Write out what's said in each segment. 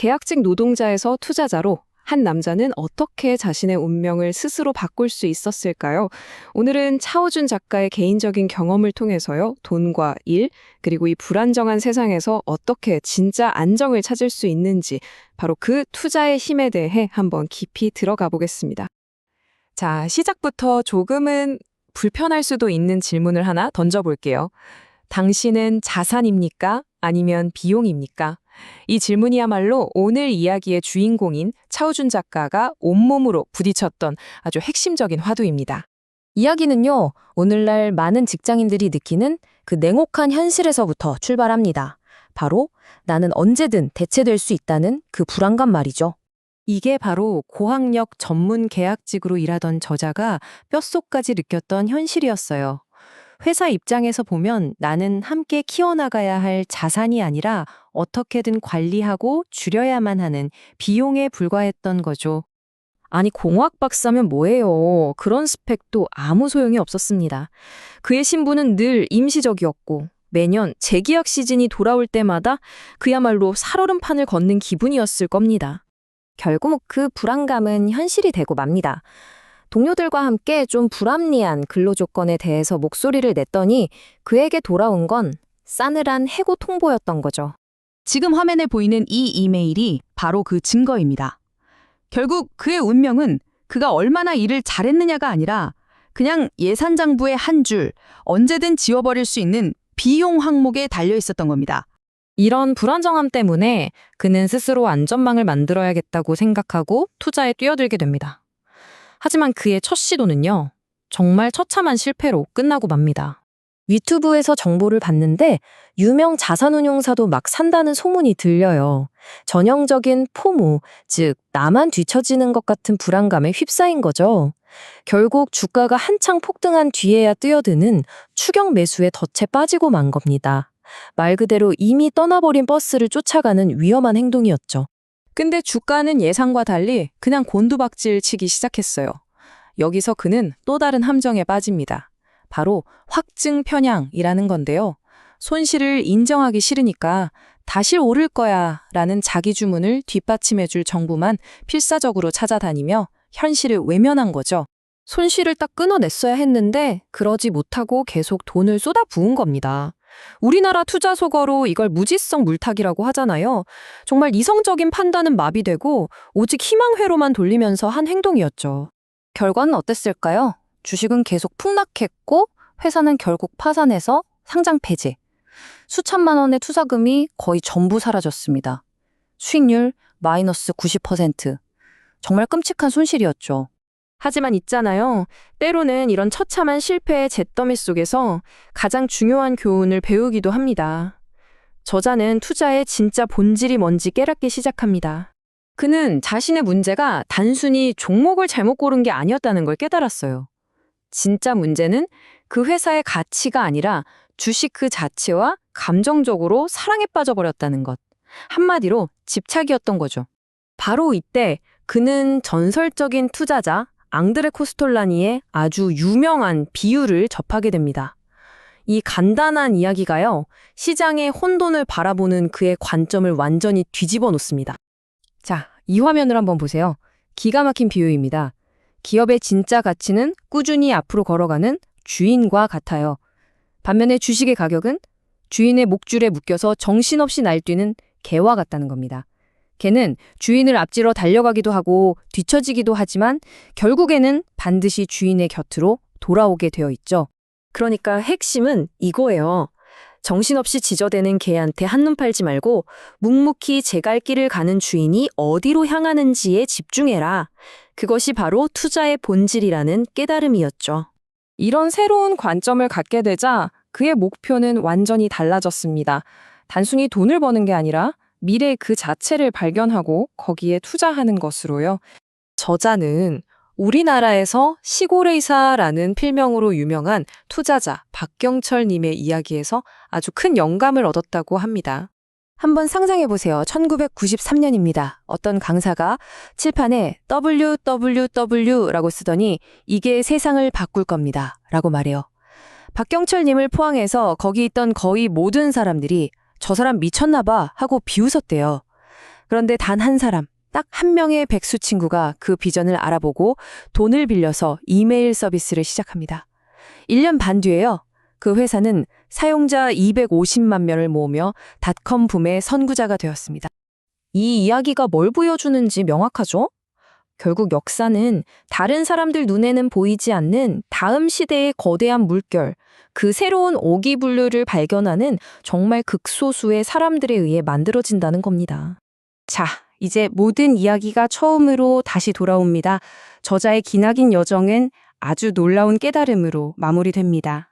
계약직 노동자에서 투자자로 한 남자는 어떻게 자신의 운명을 스스로 바꿀 수 있었을까요? 오늘은 차오준 작가의 개인적인 경험을 통해서요, 돈과 일, 그리고 이 불안정한 세상에서 어떻게 진짜 안정을 찾을 수 있는지, 바로 그 투자의 힘에 대해 한번 깊이 들어가 보겠습니다. 자, 시작부터 조금은 불편할 수도 있는 질문을 하나 던져볼게요. 당신은 자산입니까? 아니면 비용입니까? 이 질문이야말로 오늘 이야기의 주인공인 차오준 작가가 온몸으로 부딪혔던 아주 핵심적인 화두입니다. 이야기는요, 오늘날 많은 직장인들이 느끼는 그 냉혹한 현실에서부터 출발합니다. 바로 나는 언제든 대체될 수 있다는 그 불안감 말이죠. 이게 바로 고학력 전문 계약직으로 일하던 저자가 뼛속까지 느꼈던 현실이었어요. 회사 입장에서 보면 나는 함께 키워나가야 할 자산이 아니라 어떻게든 관리하고 줄여야만 하는 비용에 불과했던 거죠. 아니, 공학 박사면 뭐예요? 그런 스펙도 아무 소용이 없었습니다. 그의 신분은 늘 임시적이었고 매년 재계약 시즌이 돌아올 때마다 그야말로 살얼음판을 걷는 기분이었을 겁니다. 결국 그 불안감은 현실이 되고 맙니다. 동료들과 함께 좀 불합리한 근로조건에 대해서 목소리를 냈더니 그에게 돌아온 건 싸늘한 해고 통보였던 거죠. 지금 화면에 보이는 이 이메일이 바로 그 증거입니다. 결국 그의 운명은 그가 얼마나 일을 잘했느냐가 아니라 그냥 예산장부의 한 줄, 언제든 지워버릴 수 있는 비용 항목에 달려 있었던 겁니다. 이런 불안정함 때문에 그는 스스로 안전망을 만들어야겠다고 생각하고 투자에 뛰어들게 됩니다. 하지만 그의 첫 시도는요, 정말 처참한 실패로 끝나고 맙니다. 유튜브에서 정보를 봤는데 유명 자산운용사도 막 산다는 소문이 들려요. 전형적인 포모, 즉 나만 뒤처지는 것 같은 불안감에 휩싸인 거죠. 결국 주가가 한창 폭등한 뒤에야 뛰어드는 추격 매수에 덫에 빠지고 만 겁니다. 말 그대로 이미 떠나버린 버스를 쫓아가는 위험한 행동이었죠. 근데 주가는 예상과 달리 그냥 곤두박질 치기 시작했어요. 여기서 그는 또 다른 함정에 빠집니다. 바로 확증 편향이라는 건데요. 손실을 인정하기 싫으니까 다시 오를 거야 라는 자기 주문을 뒷받침해줄 정보만 필사적으로 찾아다니며 현실을 외면한 거죠. 손실을 딱 끊어냈어야 했는데 그러지 못하고 계속 돈을 쏟아부은 겁니다. 우리나라 투자 속어로 이걸 무지성 물타기라고 하잖아요. 정말 이성적인 판단은 마비되고 오직 희망회로만 돌리면서 한 행동이었죠. 결과는 어땠을까요? 주식은 계속 폭락했고 회사는 결국 파산해서 상장 폐지. 수천만 원의 투자금이 거의 전부 사라졌습니다. 수익률 마이너스 90%. 정말 끔찍한 손실이었죠. 하지만 있잖아요. 때로는 이런 처참한 실패의 잿더미 속에서 가장 중요한 교훈을 배우기도 합니다. 저자는 투자의 진짜 본질이 뭔지 깨닫기 시작합니다. 그는 자신의 문제가 단순히 종목을 잘못 고른 게 아니었다는 걸 깨달았어요. 진짜 문제는 그 회사의 가치가 아니라 주식 그 자체와 감정적으로 사랑에 빠져버렸다는 것. 한마디로 집착이었던 거죠. 바로 이때 그는 전설적인 투자자 앙드레 코스톨라니의 아주 유명한 비유를 접하게 됩니다. 이 간단한 이야기가요, 시장의 혼돈을 바라보는 그의 관점을 완전히 뒤집어 놓습니다. 자, 이 화면을 한번 보세요. 기가 막힌 비유입니다. 기업의 진짜 가치는 꾸준히 앞으로 걸어가는 주인과 같아요. 반면에 주식의 가격은 주인의 목줄에 묶여서 정신없이 날뛰는 개와 같다는 겁니다. 개는 주인을 앞질러 달려가기도 하고 뒤처지기도 하지만 결국에는 반드시 주인의 곁으로 돌아오게 되어 있죠. 그러니까 핵심은 이거예요. 정신없이 지저대는 개한테 한눈 팔지 말고 묵묵히 제 갈 길을 가는 주인이 어디로 향하는지에 집중해라. 그것이 바로 투자의 본질이라는 깨달음이었죠. 이런 새로운 관점을 갖게 되자 그의 목표는 완전히 달라졌습니다. 단순히 돈을 버는 게 아니라 미래 그 자체를 발견하고 거기에 투자하는 것으로요. 저자는 우리나라에서 시골의사라는 필명으로 유명한 투자자 박경철님의 이야기에서 아주 큰 영감을 얻었다고 합니다. 한번 상상해보세요. 1993년입니다. 어떤 강사가 칠판에 www라고 쓰더니 이게 세상을 바꿀 겁니다. 라고 말해요. 박경철님을 포항해서 거기 있던 거의 모든 사람들이 저 사람 미쳤나 봐 하고 비웃었대요. 그런데 단 한 사람, 딱 한 명의 백수 친구가 그 비전을 알아보고 돈을 빌려서 이메일 서비스를 시작합니다. 1년 반 뒤에요. 그 회사는 사용자 250만 명을 모으며 닷컴 붐의 선구자가 되었습니다. 이 이야기가 뭘 보여주는지 명확하죠? 결국 역사는 다른 사람들 눈에는 보이지 않는 다음 시대의 거대한 물결, 그 새로운 오기불류를 발견하는 정말 극소수의 사람들에 의해 만들어진다는 겁니다. 자, 이제 모든 이야기가 처음으로 다시 돌아옵니다. 저자의 기나긴 여정은 아주 놀라운 깨달음으로 마무리됩니다.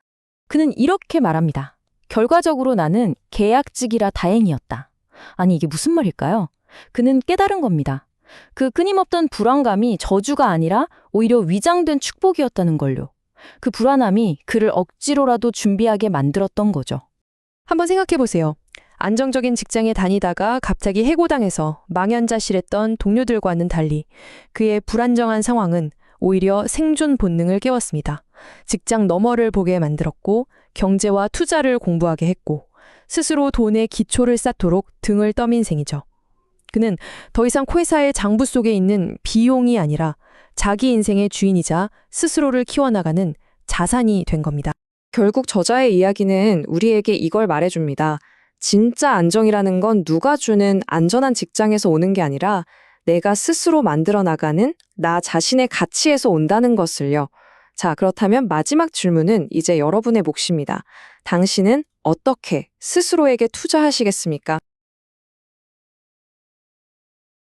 그는 이렇게 말합니다. 결과적으로 나는 계약직이라 다행이었다. 아니, 이게 무슨 말일까요? 그는 깨달은 겁니다. 그 끊임없던 불안감이 저주가 아니라 오히려 위장된 축복이었다는 걸요. 그 불안함이 그를 억지로라도 준비하게 만들었던 거죠. 한번 생각해 보세요. 안정적인 직장에 다니다가 갑자기 해고당해서 망연자실했던 동료들과는 달리 그의 불안정한 상황은 오히려 생존 본능을 깨웠습니다. 직장 너머를 보게 만들었고 경제와 투자를 공부하게 했고 스스로 돈의 기초를 쌓도록 등을 떠민 셈이죠. 그는 더 이상 회사의 장부 속에 있는 비용이 아니라 자기 인생의 주인이자 스스로를 키워나가는 자산이 된 겁니다. 결국 저자의 이야기는 우리에게 이걸 말해줍니다. 진짜 안정이라는 건 누가 주는 안전한 직장에서 오는 게 아니라 내가 스스로 만들어 나가는 나 자신의 가치에서 온다는 것을요. 자, 그렇다면 마지막 질문은 이제 여러분의 몫입니다. 당신은 어떻게 스스로에게 투자하시겠습니까?